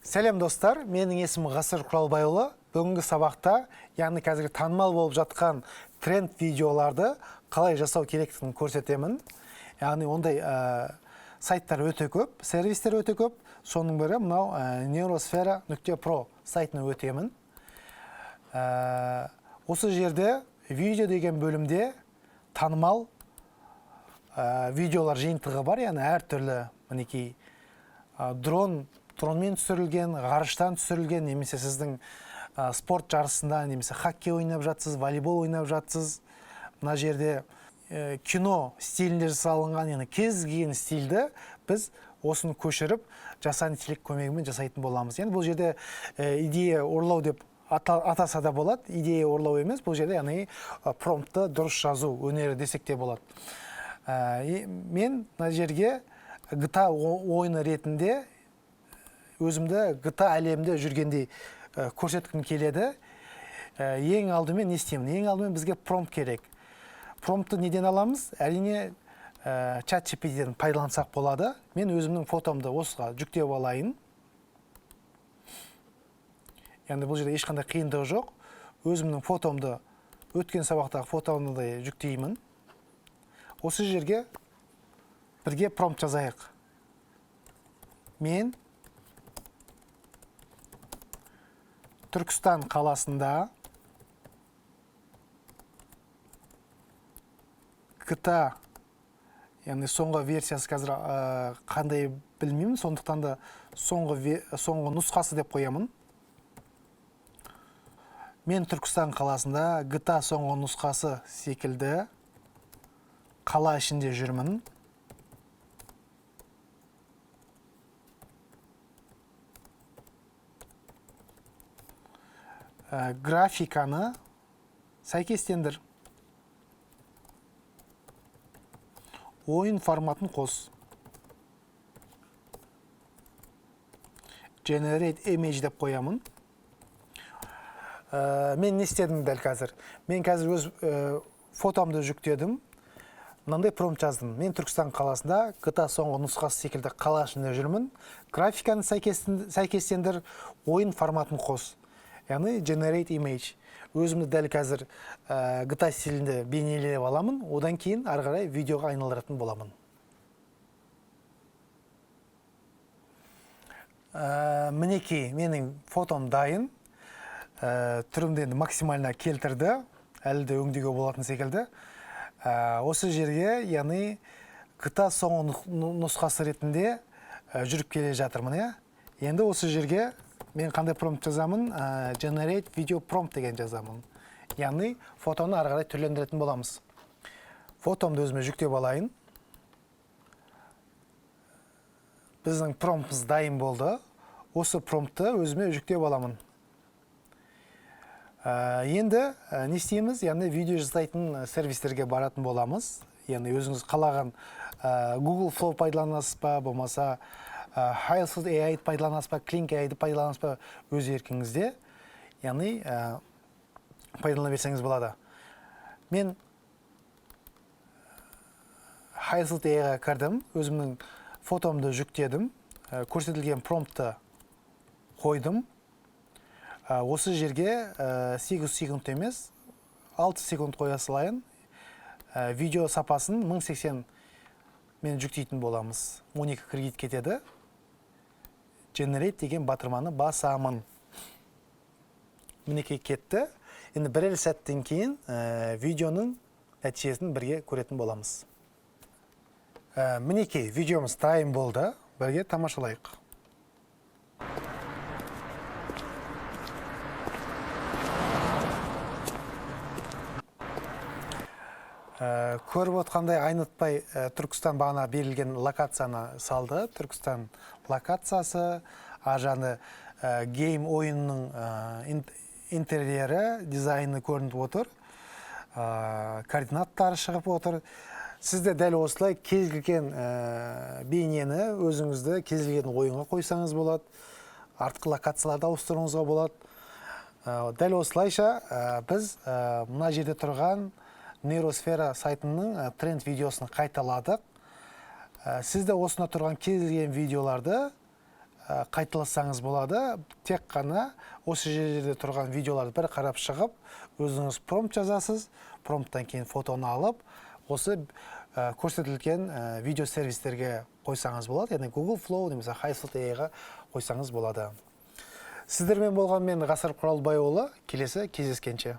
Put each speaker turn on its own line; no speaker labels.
Сәлем достар, менің есімім Ғасыр Құралбайұлы. Бүгінгі сабақта, яғни қазіргі танымал болып жатқан тренд видеоларды қалай жасау керектігін көрсетемін. Яғни ондай сайттар өте көп, сервистер өте көп. Соның бірі мынау neurosfera.pro сайтына өтемін. Осы жерде видео деген бөлімде танымал видеолар жиынтығы бар, яғни әртүрлі мінекей дронмен түсірілген, ғарыштан түсірілген, немесе сіздің спорт жарысында, немесе хоккей ойнап жатсыз, волейбол ойнап жатсыз. Мына жерде кино стилінде жасалынған, яғни кез келген стильді біз осыны көшіріп, жасанды интеллект көмегімен жасайтын боламыз. Енді бұл жерде идея ұрлау деп атаса да болады, идея ұрлау емес, бұл жерде яғни промптты дұрыс жазу өнері десек те болады. Мен мына жерге GTA ойыны ретінде өзімді GTA әлемінде жүргендей көрсеткім келеді. Ең алдымен не істеймін? Ең алдымен бізге промпт керек. Промптты неден аламыз? Әрине ChatGPT-ден пайдалансақ болады. Мен өзімнің фотомды осыға жүктеп алайын. Яғни бұл жерде ешқандай қиындығы жоқ. Өзімнің фотомды өткен сабақтағы фотомды жүктеймін. Осы жерге бірге промпт жазайық. Мен Түркістан қаласында GTA, яғни соңғы версиясы қазір қандай білмеймін, сондықтан да соңғы нұсқасы деп қоямын. Мен Түркістан қаласында GTA соңғы нұсқасы секілді қала ішінде жүрмін. Графиканы сәйкестендір. Ойын форматын қос. Generate image деп қоямын. Мен не істедім дәл қазір? Мен қазір өз фотомды жүктедім. Мынандай промпт жаздым. Мен Түркістан қаласында GTA соңғы нұсқасы секілді қала ішінде жүрмін. Графиканы сәйкестендір, ойын форматын қос. Яғни generate image. Өзімді дәл қазір GTA стилінде бейнелеп аламын, одан кейін ары қарай видеоға айналдыратын боламын. Мінекей, менің фотом дайын. Түрімді енді максималына келтірді, әлі де өңдеуге болатын секілді. Осы жерге, яғни GTA соңғы нұсқасы ретінде жүріп келе жатырмын. Енді осы жерге мен қандай промпт жазамын? Generate video prompt деген жазамын. Яғни фотоны ары қарай түрлендіретін боламыз. Фотомды өзіме жүктеп алайын. Біздің промптымыз дайын болды. Осы промптты өзіме жүктеп аламын. Енді не істейміз? Яғни видео жасайтын сервистерге баратын боламыз. Яғни өзіңіз қалаған Google Flow пайдаланасыз ба, болмаса Highfield AI пайдаланасыз ба, Klink AI-ді пайдаланасыз ба, өз еркіңізде. Яғни пайдалана берсеңіз болады. Мен Highfield AI-ға кірдім, өзімнің фотомды жүктедім, көрсетілген промптты қойдым. Осы жерге 8 секунд емес, 6 секунд қоя салайын. Видео сапасын 1080 мен жүктейтін боламыз. 12 кредит кетеді. Generate деген батырманы басамын. Мінекей кетті. Енді бірер сәттен кейін видеоның нәтижесін бірге көретін боламыз. Мінекей видеомыз дайын болды. Бірге тамашалайық. Көріп отқандай айнытпай Түркістан бағана берілген локацияны салды. Түркістан локациясы, ажаны гейм ойынның интерьері, дизайны көрініп отыр. Координаттары шығып отыр. Сізде дәл осылай кез келген бейнені өзіңізді кез келген ойынға қойсаңыз болады. Артқы локацияларды ауыстыруыңызға болады. Дәл осылайша біз мына жерде тұрған Neurosfera сайтының тренд видеосын қайталадық. Сізде осында тұрған кез келген видеоларды қайталасаңыз болады. Тек қана осы жерде тұрған видеоларды бір қарап шығып, өзіңіз промпт жазасыз, промпттан кейін фотоны алып, осы көрсетілген видео сервистерге қойсаңыз болады, яғни Google Flow немесе HiSlot AI-ға қойсаңыз болады. Сіздермен болған мен Ғасыр Құралбайұлы, келесі кездескенше.